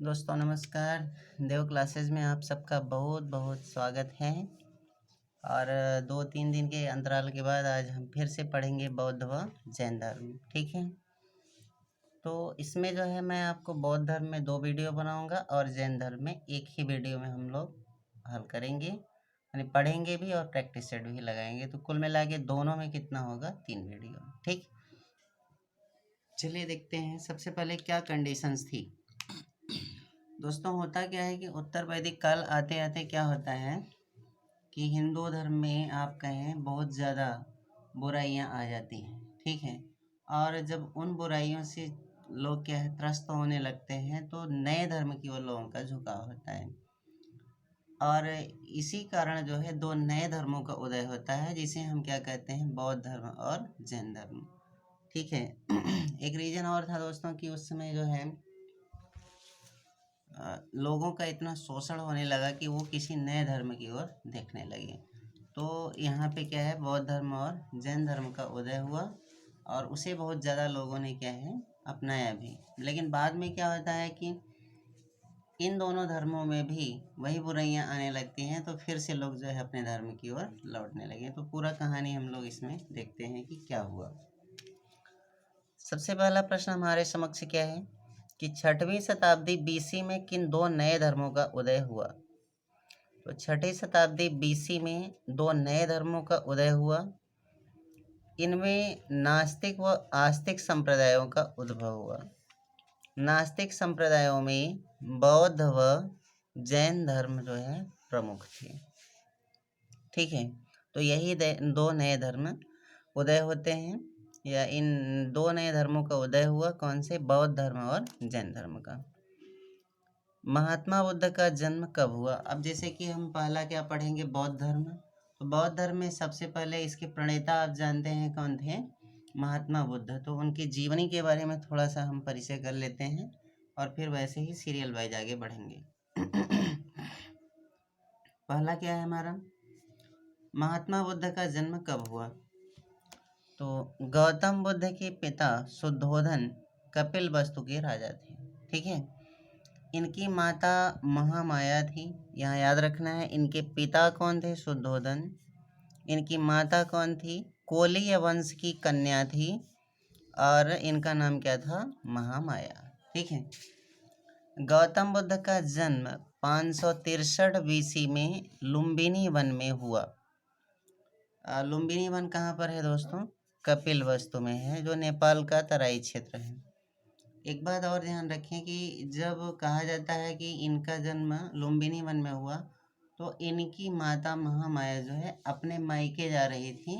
दोस्तों नमस्कार। देव क्लासेस में आप सबका बहुत बहुत स्वागत है। और 2-3 दिन के अंतराल के बाद आज हम फिर से पढ़ेंगे बौद्ध व जैन धर्म। ठीक है, तो इसमें जो है मैं आपको बौद्ध धर्म में 2 वीडियो बनाऊंगा और जैन धर्म में एक ही वीडियो में हम लोग हल करेंगे, यानी पढ़ेंगे भी और प्रैक्टिस सेट भी लगाएंगे। तो कुल मिला के दोनों में कितना होगा, 3 वीडियो। ठीक, चलिए देखते हैं। सबसे पहले क्या कंडीशंस थी दोस्तों। होता क्या है कि उत्तर वैदिक काल आते आते क्या होता है कि हिंदू धर्म में आप कहें बहुत ज़्यादा बुराइयां आ जाती हैं। ठीक है, और जब उन बुराइयों से लोग क्या है त्रस्त होने लगते हैं तो नए धर्म की ओर लोगों का झुकाव होता है। और इसी कारण जो है 2 नए धर्मों का उदय होता है, जिसे हम क्या कहते हैं, बौद्ध धर्म और जैन धर्म। ठीक है एक रीजन और था दोस्तों कि उस समय जो है लोगों का इतना शोषण होने लगा कि वो किसी नए धर्म की ओर देखने लगे। तो यहाँ पे क्या है, बौद्ध धर्म और जैन धर्म का उदय हुआ और उसे बहुत ज़्यादा लोगों ने क्या है अपनाया भी। लेकिन बाद में क्या होता है कि इन दोनों धर्मों में भी वही बुराइयां आने लगती हैं, तो फिर से लोग जो है अपने धर्म की ओर लौटने लगे। तो पूरा कहानी हम लोग इसमें देखते हैं कि क्या हुआ। सबसे पहला प्रश्न हमारे समक्ष क्या है कि 6वीं शताब्दी बीसी में किन 2 नए धर्मों का उदय हुआ। तो 6ठी शताब्दी बीसी में 2 नए धर्मों का उदय हुआ। इनमें नास्तिक व आस्तिक संप्रदायों का उद्भव हुआ। नास्तिक संप्रदायों में बौद्ध व जैन धर्म जो है प्रमुख थे। ठीक है, तो यही 2 नए धर्म उदय होते हैं, या इन 2 नए धर्मों का उदय हुआ। कौन से? बौद्ध धर्म और जैन धर्म का। महात्मा बुद्ध का जन्म कब हुआ? अब जैसे कि हम पहला क्या पढ़ेंगे, बौद्ध धर्म। तो बौद्ध धर्म में सबसे पहले इसके प्रणेता आप जानते हैं कौन थे? महात्मा बुद्ध। तो उनकी जीवनी के बारे में थोड़ा सा हम परिचय कर लेते हैं और फिर वैसे ही सीरियल वाइज आगे बढ़ेंगे। पहला क्या है हमारा, महात्मा बुद्ध का जन्म कब हुआ? तो गौतम बुद्ध के पिता शुद्धोधन कपिल वस्तु के राजा थे। ठीक है, इनकी माता महामाया थी। यहाँ याद रखना है, इनके पिता कौन थे? शुद्धोधन। इनकी माता कौन थी? कोलीय वंश की कन्या थी और इनका नाम क्या था? महामाया। ठीक है, गौतम बुद्ध का जन्म 563 बीसी में लुम्बिनी वन में हुआ। लुम्बिनी वन कहाँ पर है दोस्तों? कपिल वस्तु में है, जो नेपाल का तराई क्षेत्र है। एक बात और ध्यान रखें कि जब कहा जाता है कि इनका जन्म लुम्बिनी वन में हुआ, तो इनकी माता महामाया जो है अपने मायके जा रही थी।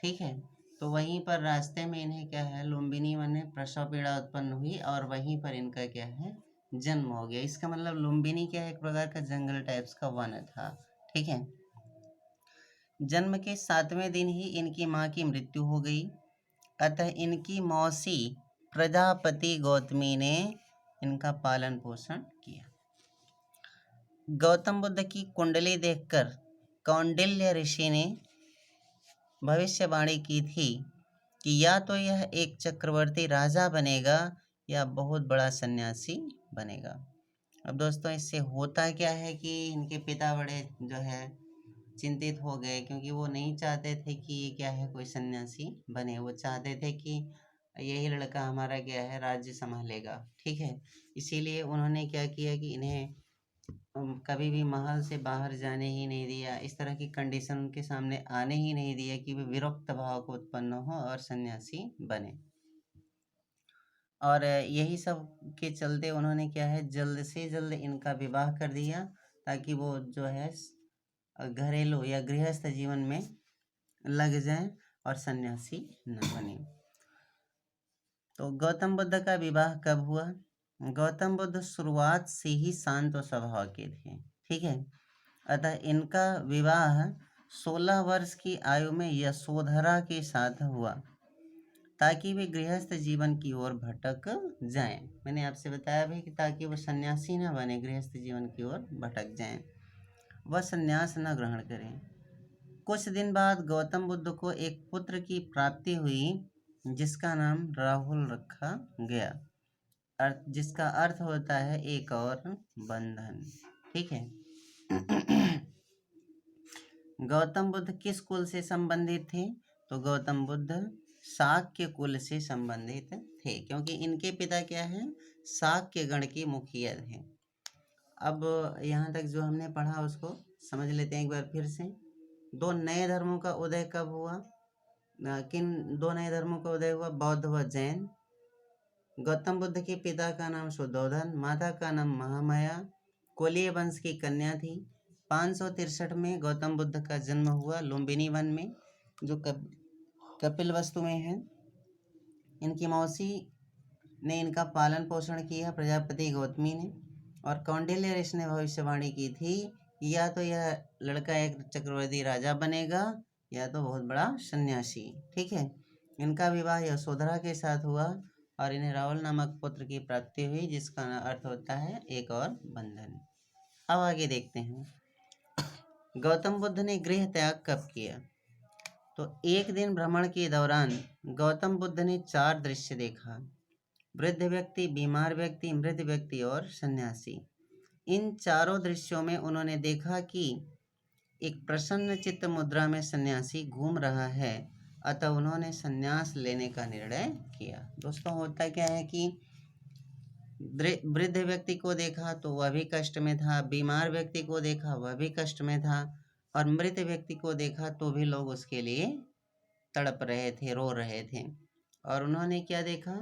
ठीक है, तो वहीं पर रास्ते में इन्हें क्या है, लुम्बिनी वन में प्रसव पीड़ा उत्पन्न हुई और वहीं पर इनका क्या है, जन्म हो गया। इसका मतलब लुम्बिनी क्या है, एक प्रकार का जंगल टाइप्स का वन था। ठीक है, जन्म के 7वें दिन ही इनकी माँ की मृत्यु हो गई, अतः इनकी मौसी प्रजापति गौतमी ने इनका पालन पोषण किया। गौतम बुद्ध की कुंडली देखकर कौंडिल्य ऋषि ने भविष्यवाणी की थी कि या तो यह एक चक्रवर्ती राजा बनेगा या बहुत बड़ा सन्यासी बनेगा। अब दोस्तों इससे होता क्या है कि इनके पिता बड़े जो है चिंतित हो गए, क्योंकि वो नहीं चाहते थे कि ये क्या है कोई सन्यासी बने। वो चाहते थे कि यही लड़का हमारा क्या है राज्य संभालेगा। ठीक है, इसीलिए उन्होंने क्या किया कि इन्हें कभी भी महल से बाहर जाने ही नहीं दिया। इस तरह की कंडीशन उनके सामने आने ही नहीं दिया कि वे विरक्त भाव को उत्पन्न हो और सन्यासी बने। और यही सब के चलते उन्होंने क्या है, जल्द से जल्द इनका विवाह कर दिया, ताकि वो जो है घरेलू या गृहस्थ जीवन में लग जाएं और सन्यासी न बने। तो गौतम बुद्ध का विवाह कब हुआ? गौतम बुद्ध शुरुआत से ही शांत स्वभाव के थे। ठीक है, अतः इनका विवाह 16 वर्ष की आयु में यशोधरा के साथ हुआ, ताकि वे गृहस्थ जीवन की ओर भटक जाएं। मैंने आपसे बताया भी कि ताकि वो सन्यासी न बने, गृहस्थ जीवन की ओर भटक जाएं, वह सन्यास न ग्रहण करें। कुछ दिन बाद गौतम बुद्ध को एक पुत्र की प्राप्ति हुई, जिसका नाम राहुल रखा गया। अर्थ, जिसका अर्थ होता है एक और बंधन। ठीक है। गौतम बुद्ध किस कुल से संबंधित थे? तो गौतम बुद्ध शाक्य कुल से संबंधित थे, क्योंकि इनके पिता क्या है, शाक्य गण के मुखिया थे। अब यहाँ तक जो हमने पढ़ा उसको समझ लेते हैं एक बार फिर से। दो नए धर्मों का उदय कब हुआ? किन दो नए धर्मों का उदय हुआ? बौद्ध व जैन। गौतम बुद्ध के पिता का नाम शुद्धोधन, माता का नाम महामाया, कोलीय वंश की कन्या थी। 563 में गौतम बुद्ध का जन्म हुआ लुम्बिनी वन में, जो कपिल वस्तु में है। इनकी मौसी ने इनका पालन पोषण किया, प्रजापति गौतमी ने। और कौंडिल्य ऋषि ने भविष्यवाणी की थी, या तो यह लड़का एक चक्रवर्ती राजा बनेगा या तो बहुत बड़ा सन्यासी। ठीक है। इनका विवाह यशोधरा के साथ हुआ और इन्हें राहुल नामक पुत्र की प्राप्ति हुई, जिसका अर्थ होता है एक और बंधन। अब आगे देखते हैं, गौतम बुद्ध ने गृह त्याग कब किया? तो एक दिन भ्रमण के दौरान गौतम बुद्ध ने 4 दृश्य देखा: वृद्ध व्यक्ति, बीमार व्यक्ति, मृत व्यक्ति और सन्यासी। इन चारों दृश्यों में उन्होंने देखा कि एक प्रसन्न चित्त मुद्रा में सन्यासी घूम रहा है, अतः उन्होंने संन्यास लेने का निर्णय किया। दोस्तों, होता क्या है कि वृद्ध व्यक्ति को देखा तो वह भी कष्ट में था, बीमार व्यक्ति को देखा वह भी कष्ट में था, और मृत व्यक्ति को देखा तो भी लोग उसके लिए तड़प रहे थे, रो रहे थे। और उन्होंने क्या देखा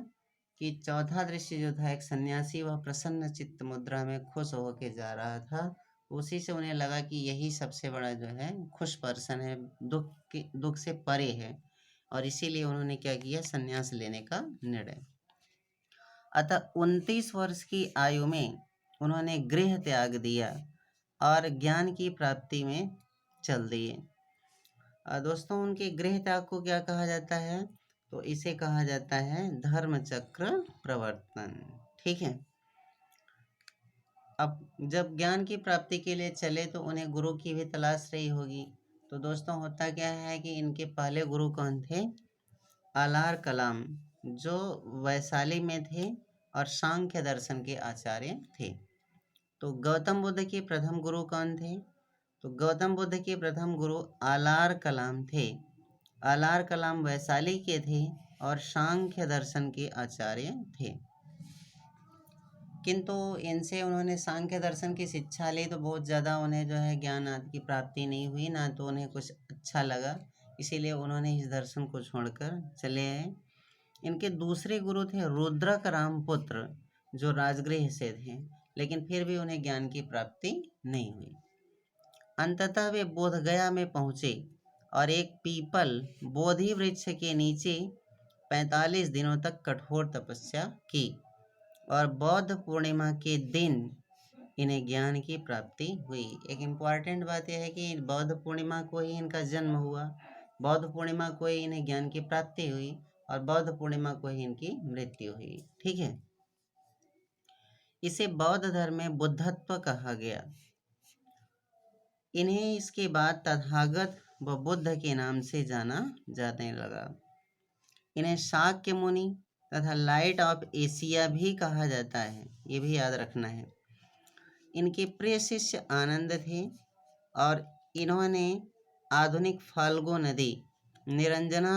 कि चौथा दृश्य जो था, एक सन्यासी वह प्रसन्न चित्त मुद्रा में खुश होकर जा रहा था। उसी से उन्हें लगा कि यही सबसे बड़ा जो है खुश पर्सन है, दुख से परे है, और इसीलिए उन्होंने क्या किया, संन्यास लेने का निर्णय। अतः 29 वर्ष की आयु में उन्होंने गृह त्याग दिया और ज्ञान की प्राप्ति में चल दिए। दोस्तों, उनके गृह त्याग को क्या कहा जाता है? तो इसे कहा जाता है धर्म चक्र प्रवर्तन। ठीक है। अब जब ज्ञान की प्राप्ति के लिए चले तो उन्हें गुरु की भी तलाश रही होगी। तो दोस्तों, होता क्या है कि इनके पहले गुरु कौन थे? आलार कलाम, जो वैशाली में थे और सांख्य दर्शन के आचार्य थे। तो गौतम बुद्ध के प्रथम गुरु कौन थे? तो गौतम बुद्ध के प्रथम गुरु आलार कलाम थे। आलार कलाम वैशाली के थे और सांख्य दर्शन के आचार्य थे। किंतु इनसे उन्होंने सांख्य दर्शन की शिक्षा ली तो बहुत ज़्यादा उन्हें जो है ज्ञान आदि की प्राप्ति नहीं हुई, ना तो उन्हें कुछ अच्छा लगा, इसीलिए उन्होंने इस दर्शन को छोड़कर चले आए। इनके दूसरे गुरु थे रुद्रक रामपुत्र, जो राजगृह से थे, लेकिन फिर भी उन्हें ज्ञान की प्राप्ति नहीं हुई। अंततः वे बोधगया में पहुँचे और एक पीपल बोधि वृक्ष के नीचे 45 दिनों तक कठोर तपस्या की, और बौद्ध पूर्णिमा के दिन इन्हें ज्ञान की प्राप्ति हुई। एक इम्पॉर्टेंट बात यह है कि बौद्ध पूर्णिमा को ही इनका जन्म हुआ, बौद्ध पूर्णिमा को ही इन्हें ज्ञान की प्राप्ति हुई, और बौद्ध पूर्णिमा को ही इनकी मृत्यु हुई। ठीक है। इसे बौद्ध धर्म में बुद्धत्व कहा गया। इन्हें इसके बाद तथागत व बुद्ध के नाम से जाना जाने लगा। इन्हें शाक्य मुनि तथा लाइट ऑफ एशिया भी कहा जाता है, ये भी याद रखना है। इनके प्रिय शिष्य आनंद थे और इन्होंने आधुनिक फाल्गु नदी निरंजना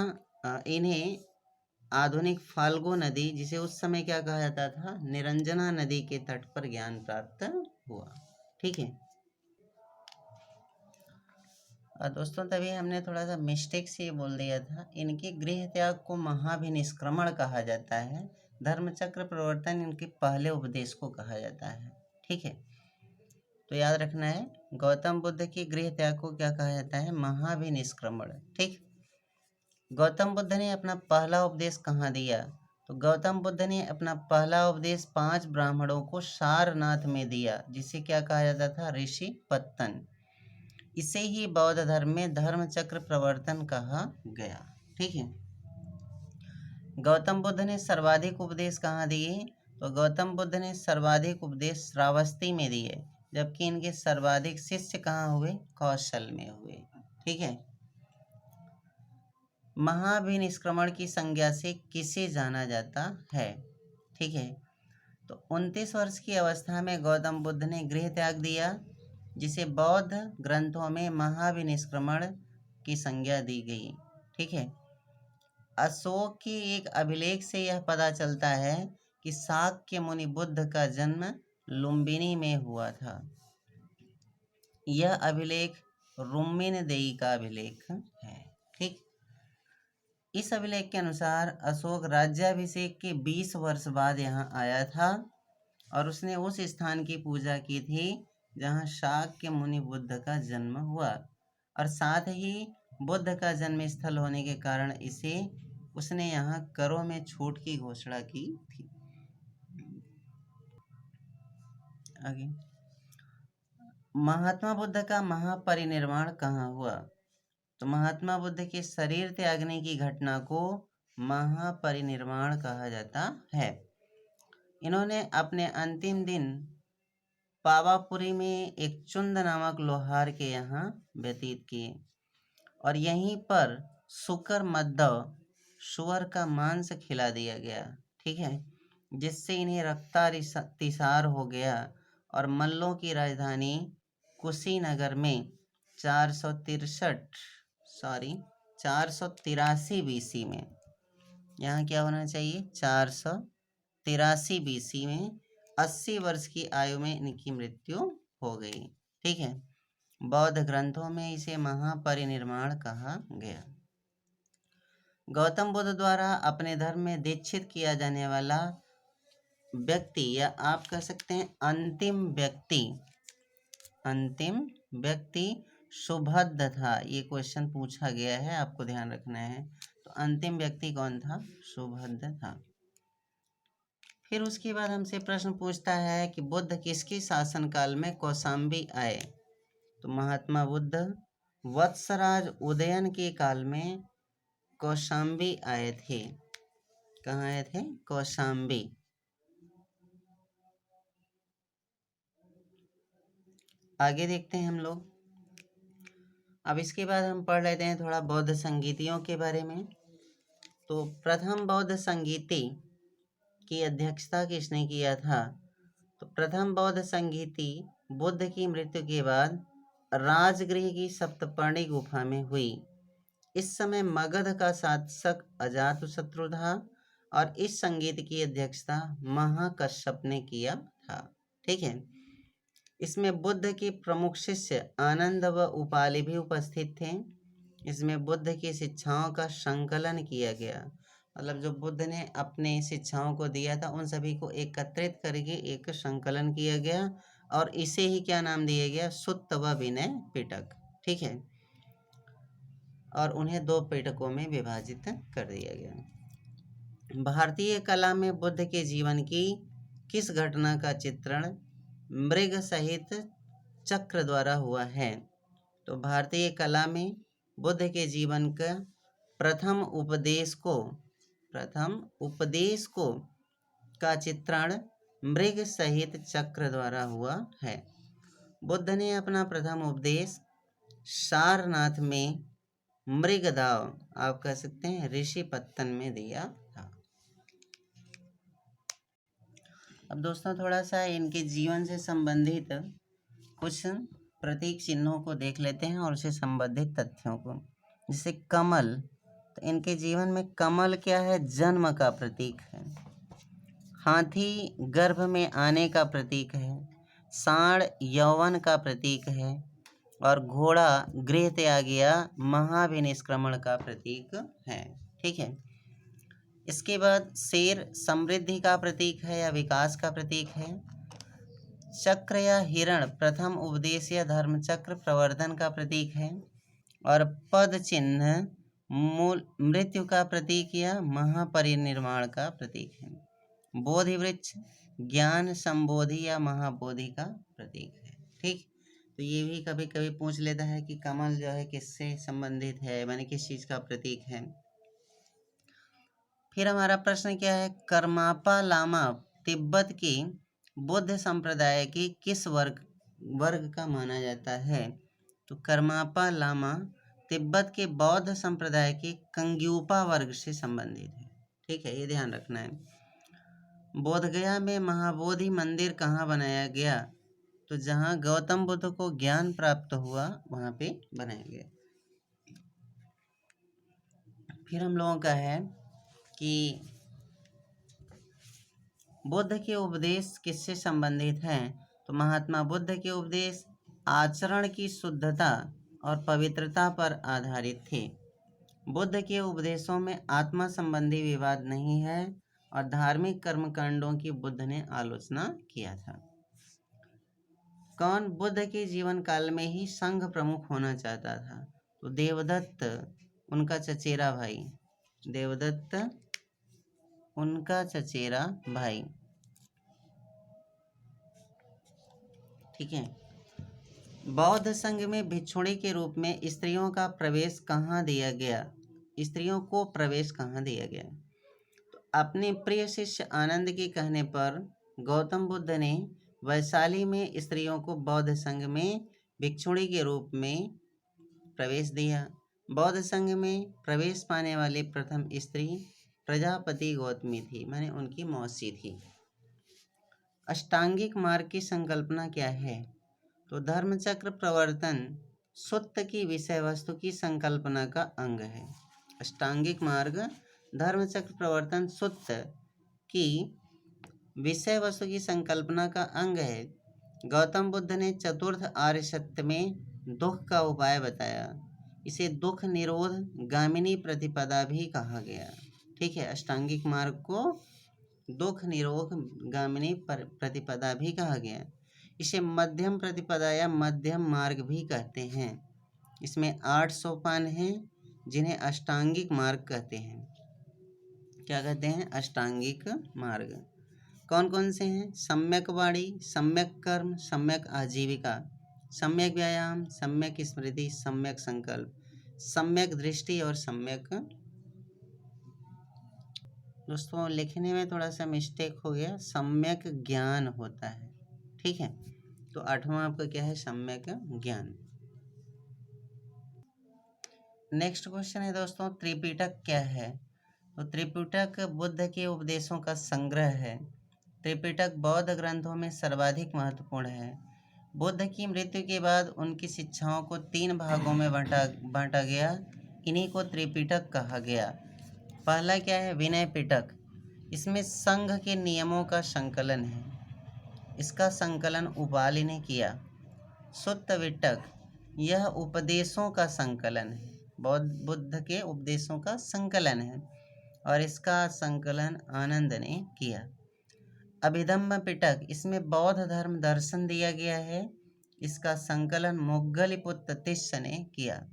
इन्हें आधुनिक फाल्गु नदी, जिसे उस समय क्या कहा जाता था, निरंजना नदी के तट पर ज्ञान प्राप्त हुआ। ठीक है। और दोस्तों, तभी हमने थोड़ा सा मिस्टेक से बोल दिया था, इनके गृह त्याग को महाभिनिष्क्रमण कहा जाता है। धर्मचक्र प्रवर्तन इनके पहले उपदेश को कहा जाता है। ठीक है। तो याद रखना है, गौतम बुद्ध के गृह त्याग को क्या कहा जाता है? महाभिनिष्क्रमण। ठीक। गौतम बुद्ध ने अपना पहला उपदेश कहाँ दिया? तो गौतम बुद्ध ने अपना पहला उपदेश 5 ब्राह्मणों को सारनाथ में दिया, जिसे क्या कहा जाता था? ऋषि पत्तन। इसे ही बौद्ध धर्म में धर्म चक्र प्रवर्तन कहा गया। ठीक है। गौतम बुद्ध ने सर्वाधिक उपदेश कहाँ दिए? तो गौतम बुद्ध ने सर्वाधिक उपदेश श्रावस्ती में दिए, जबकि इनके सर्वाधिक शिष्य कहाँ हुए? कौशल में हुए। ठीक है। महाभिनिष्क्रमण की संज्ञा से किसे जाना जाता है? ठीक है। तो 29 वर्ष की अवस्था में गौतम बुद्ध ने गृह त्याग दिया, जिसे बौद्ध ग्रंथों में महाविनिष्क्रमण की संज्ञा दी गई। ठीक है। अशोक के एक अभिलेख से यह पता चलता है कि शाक्य मुनि बुद्ध का जन्म लुम्बिनी में हुआ था। यह अभिलेख रुम्मिनदेई का अभिलेख है। ठीक। इस अभिलेख के अनुसार अशोक राज्याभिषेक के 20 वर्ष बाद यहाँ आया था और उसने उस स्थान की पूजा की थी जहाँ शाक्य मुनि बुद्ध का जन्म हुआ, और साथ ही बुद्ध का जन्म स्थल होने के कारण इसे उसने यहाँ करों में छूट की घोषणा की थी। आगे, महात्मा बुद्ध का महापरिनिर्वाण कहाँ हुआ? तो महात्मा बुद्ध के शरीर त्यागने की घटना को महापरिनिर्वाण कहा जाता है। इन्होंने अपने अंतिम दिन पावापुरी में एक चुंद नामक लोहार के यहाँ व्यतीत किए और यहीं पर शुकर मद्दव सुअर का मांस खिला दिया गया। ठीक है, जिससे इन्हें रक्तातिसार हो गया और मल्लों की राजधानी कुशीनगर में 483 बीसी में, यहाँ क्या होना चाहिए 483 बीसी में 80 वर्ष की आयु में इनकी मृत्यु हो गई। ठीक है। बौद्ध ग्रंथों में इसे महापरिनिर्वाण कहा गया। गौतम बुद्ध द्वारा अपने धर्म में दीक्षित किया जाने वाला व्यक्ति, या आप कह सकते हैं अंतिम व्यक्ति सुभद्र था। ये क्वेश्चन पूछा गया है, आपको ध्यान रखना है। तो अंतिम व्यक्ति कौन था? सुभद्र था। फिर उसके बाद हमसे प्रश्न पूछता है कि बुद्ध किसके शासनकाल में कौशाम्बी आए? तो महात्मा बुद्ध वत्सराज उदयन के काल में कौशाम्बी आए थे। कहाँ आए थे? कौशाम्बी। आगे देखते हैं हम लोग। अब इसके बाद हम पढ़ लेते हैं थोड़ा बौद्ध संगीतियों के बारे में। तो प्रथम बौद्ध संगीति की अध्यक्षता किसने किया था? तो प्रथम बौद्ध संगीति बुद्ध की मृत्यु के बाद राजगृह की सप्तपर्णी गुफा में हुई। इस समय मगध का शासक अजातशत्रु था और इस संगीत की अध्यक्षता महाकश्यप ने किया था। ठीक है। इसमें बुद्ध के प्रमुख शिष्य आनंद व उपालि भी उपस्थित थे। इसमें बुद्ध की शिक्षाओं का संकलन किया गया, मतलब जो बुद्ध ने अपने शिक्षाओं को दिया था उन सभी को एकत्रित करके एक संकलन किया गया और इसे ही क्या नाम दिया गया? सुत्त व विनय पिटक। ठीक है। और उन्हें 2 पिटकों में विभाजित कर दिया गया। भारतीय कला में बुद्ध के जीवन की किस घटना का चित्रण मृग सहित चक्र द्वारा हुआ है? तो भारतीय कला में बुद्ध के जीवन का प्रथम उपदेश को का चित्रण मृग सहित चक्र द्वारा हुआ है। बुद्ध ने अपना प्रथम उपदेश सारनाथ में मृगदाव, आप कह सकते हैं ऋषि पत्तन में दिया था। अब दोस्तों थोड़ा सा इनके जीवन से संबंधित कुछ प्रतीक चिन्हों को देख लेते हैं और उससे संबंधित तथ्यों को। जैसे कमल, तो इनके जीवन में कमल क्या है? जन्म का प्रतीक है। हाथी गर्भ में आने का प्रतीक है। सांड यौवन का प्रतीक है और घोड़ा गृह त्यागिया महाविनिष्क्रमण का प्रतीक है। ठीक है। इसके बाद शेर समृद्धि का प्रतीक है या विकास का प्रतीक है। चक्र या हिरण प्रथम उपदेश या धर्म चक्र प्रवर्धन का प्रतीक है और पद चिन्ह मृत्यु का प्रतीक या महापरिनिर्वाण का प्रतीक है। बोधि वृक्ष ज्ञान संबोधि या महाबोधि का प्रतीक है। ठीक। तो ये भी कभी कभी पूछ लेता है कि कमल जो है किससे संबंधित है, माने किस चीज का प्रतीक है। फिर हमारा प्रश्न क्या है? करमापा लामा तिब्बत की बुद्ध संप्रदाय की किस वर्ग का माना जाता है? तो करमापा लामा तिब्बत के बौद्ध संप्रदाय के कंग्यूपा वर्ग से संबंधित है। ठीक है, ये ध्यान रखना है। बोधगया में महाबोधि मंदिर कहाँ बनाया गया? तो जहाँ गौतम बुद्ध को ज्ञान प्राप्त हुआ वहाँ पे बनाया गया। फिर हम लोगों का है कि बुद्ध के उपदेश किससे संबंधित हैं? तो महात्मा बुद्ध के उपदेश आचरण की शुद्धता और पवित्रता पर आधारित थे। बुद्ध के उपदेशों में आत्मा संबंधी विवाद नहीं है और धार्मिक कर्मकांडों की बुद्ध ने आलोचना किया था। कौन बुद्ध के जीवन काल में ही संघ प्रमुख होना चाहता था? तो देवदत्त उनका चचेरा भाई, देवदत्त उनका चचेरा भाई। ठीक है। बौद्ध संघ में भिक्षुणी के रूप में स्त्रियों का प्रवेश कहाँ दिया गया? स्त्रियों को प्रवेश कहाँ दिया गया? तो अपने प्रिय शिष्य आनंद के कहने पर गौतम बुद्ध ने वैशाली में स्त्रियों को बौद्ध संघ में भिक्षुणी के रूप में प्रवेश दिया। बौद्ध संघ में प्रवेश पाने वाली प्रथम स्त्री प्रजापति गौतमी थी, माने उनकी मौसी थी। अष्टांगिक मार्ग की संकल्पना क्या है? तो धर्मचक्र प्रवर्तन सुत्त की विषय वस्तु की संकल्पना का अंग है। अष्टांगिक मार्ग धर्मचक्र प्रवर्तन सुत्त की विषय वस्तु की संकल्पना का अंग है। गौतम बुद्ध ने चतुर्थ आर्य सत्य में दुख का उपाय बताया। इसे दुख निरोध गामिनी प्रतिपदा भी कहा गया। ठीक है, अष्टांगिक मार्ग को दुख निरोध गामिनी प्रतिपदा भी कहा गया। इसे मध्यम प्रतिपदा या मध्यम मार्ग भी कहते हैं। इसमें 8 सोपान हैं जिन्हें अष्टांगिक मार्ग कहते हैं। क्या कहते हैं? अष्टांगिक मार्ग। कौन कौन से हैं? सम्यक वाणी, सम्यक कर्म, सम्यक आजीविका, सम्यक व्यायाम, सम्यक स्मृति, सम्यक संकल्प, सम्यक दृष्टि और सम्यक। दोस्तों लिखने में थोड़ा सा मिस्टेक हो गया, सम्यक ज्ञान होता है। ठीक है, तो 8वां आपका क्या है? सम्यक ज्ञान। नेक्स्ट क्वेश्चन है दोस्तों, त्रिपिटक क्या है? तो त्रिपिटक बुद्ध के उपदेशों का संग्रह है। त्रिपिटक बौद्ध ग्रंथों में सर्वाधिक महत्वपूर्ण है। बुद्ध की मृत्यु के बाद उनकी शिक्षाओं को 3 भागों में बांटा गया। इन्हीं को त्रिपिटक कहा गया। पहला क्या है? विनय पिटक। इसमें संघ के नियमों का संकलन है। इसका संकलन उबाली ने किया। सुत्त पिटक, यह उपदेशों का संकलन है। बुद्ध के उपदेशों का संकलन है और इसका संकलन आनंद ने किया। अभिधम्म पिटक, इसमें बौद्ध धर्म दर्शन दिया गया है। इसका संकलन मुग्गलिपुत्र तिस्स ने किया।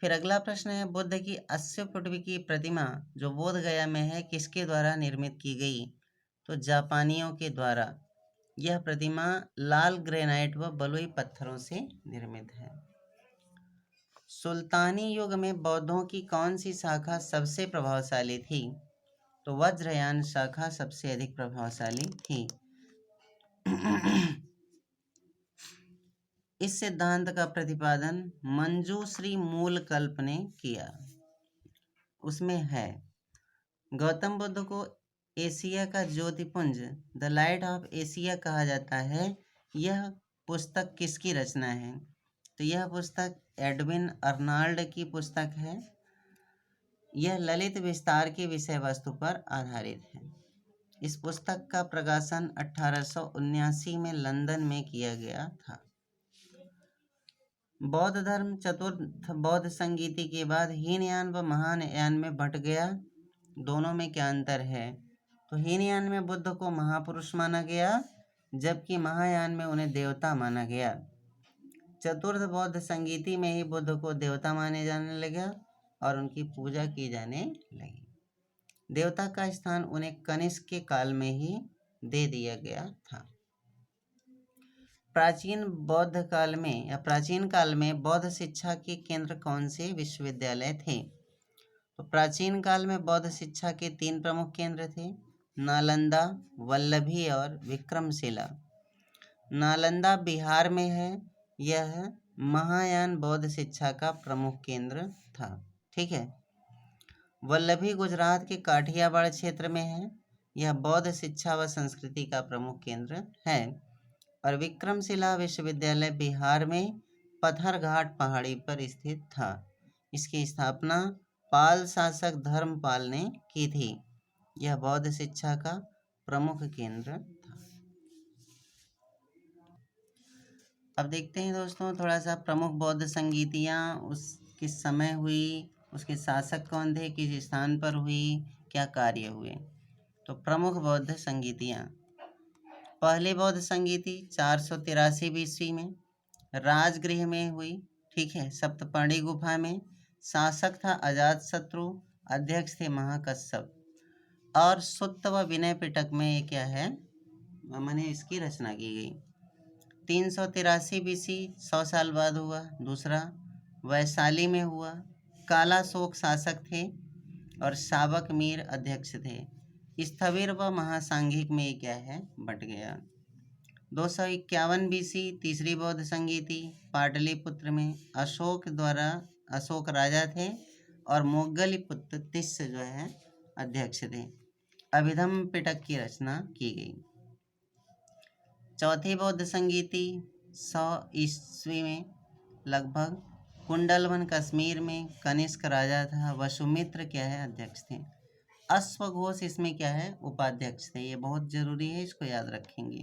फिर अगला प्रश्न है, बुद्ध की 80 फुट की प्रतिमा जो बोध गया में है किसके द्वारा निर्मित की गई? तो जापानियों के द्वारा। यह प्रतिमा लाल ग्रेनाइट व बलुई पत्थरों से निर्मित है। सुल्तानी युग में बौद्धों की कौन सी शाखा सबसे प्रभावशाली थी? तो वज्रयान शाखा सबसे अधिक प्रभावशाली थी। इस सिद्धांत का प्रतिपादन मंजूश्री मूलकल्प ने किया। उसमें है, गौतम बुद्ध को एशिया का ज्योतिपुंज, द लाइट ऑफ एशिया कहा जाता है। यह पुस्तक किसकी रचना है? तो यह पुस्तक एडविन अर्नाल्ड की पुस्तक है। यह ललित विस्तार की विषय वस्तु पर आधारित है। इस पुस्तक का प्रकाशन 1879 में लंदन में किया गया था। बौद्ध धर्म चतुर्थ बौद्ध संगीति के बाद हीनयान व महायान में बंट गया। दोनों में क्या अंतर है? तो हीनयान में बुद्ध को महापुरुष माना गया, जबकि महायान में उन्हें देवता माना गया। चतुर्थ बौद्ध संगीति में ही बुद्ध को देवता माने जाने लगा और उनकी पूजा की जाने लगी। देवता का स्थान उन्हें कनिष्क के काल में ही दे दिया गया था। प्राचीन काल में बौद्ध शिक्षा के केंद्र कौन से विश्वविद्यालय थे? तो प्राचीन काल में बौद्ध शिक्षा के 3 प्रमुख केंद्र थे, नालंदा, वल्लभी और विक्रमशिला। नालंदा बिहार में है। यह महायान बौद्ध शिक्षा का प्रमुख केंद्र था। ठीक है। वल्लभी गुजरात के काठियावाड़ क्षेत्र में है। यह बौद्ध शिक्षा व संस्कृति का प्रमुख केंद्र है। और विक्रमशिला विश्वविद्यालय बिहार में पत्थरघाट पहाड़ी पर स्थित था। इसकी स्थापना पाल शासक धर्मपाल ने की थी। यह बौद्ध शिक्षा का प्रमुख केंद्र था। अब देखते हैं दोस्तों थोड़ा सा प्रमुख बौद्ध संगीतियाँ उस किस समय हुई, उसके शासक कौन थे, किस स्थान पर हुई, क्या कार्य हुए। तो प्रमुख बौद्ध संगीतियाँ। पहली बौद्ध संगीति 483 ईस्वी में राजगृह में हुई। ठीक है, सप्तपर्णी गुफा में। शासक था अजातशत्रु, अध्यक्ष थे महाकश्यप। और सुत्त व विनय पिटक में ये क्या है, मैंने इसकी रचना की गई। 383 बीसी 100 साल बाद हुआ। दूसरा वैशाली में हुआ। कालाशोक शासक थे और शावक मीर अध्यक्ष थे। स्थविर व महासांघिक में ये क्या है, बट गया। 251 बीसी तीसरी बौद्ध संगीति पाटलिपुत्र में। अशोक राजा थे और मोगलीपुत्र तिस्य जो है अध्यक्ष थे। अभिधम पिटक की रचना की गई। चौथी बौद्ध संगीति 100 ईस्वी में लगभग। कुंडलवन कश्मीर में कनिष्क राजा था। वसुमित्र क्या है, अध्यक्ष थे। अश्वघोष इसमें क्या है, उपाध्यक्ष थे। ये बहुत जरूरी है, इसको याद रखेंगे।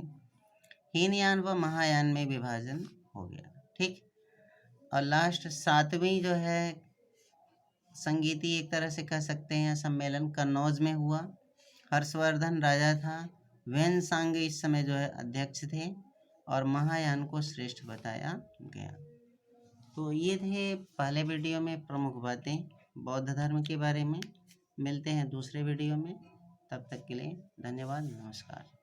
हीनयान व महायान में विभाजन हो गया। ठीक। और लास्ट 7वीं जो है संगीति एक तरह से कह सकते हैं सम्मेलन कन्नौज में हुआ। हर्षवर्धन राजा था। वेनसांग इस समय जो है अध्यक्ष थे और महायान को श्रेष्ठ बताया गया। तो ये थे पहले वीडियो में प्रमुख बातें बौद्ध धर्म के बारे में। मिलते हैं दूसरे वीडियो में, तब तक के लिए धन्यवाद, नमस्कार।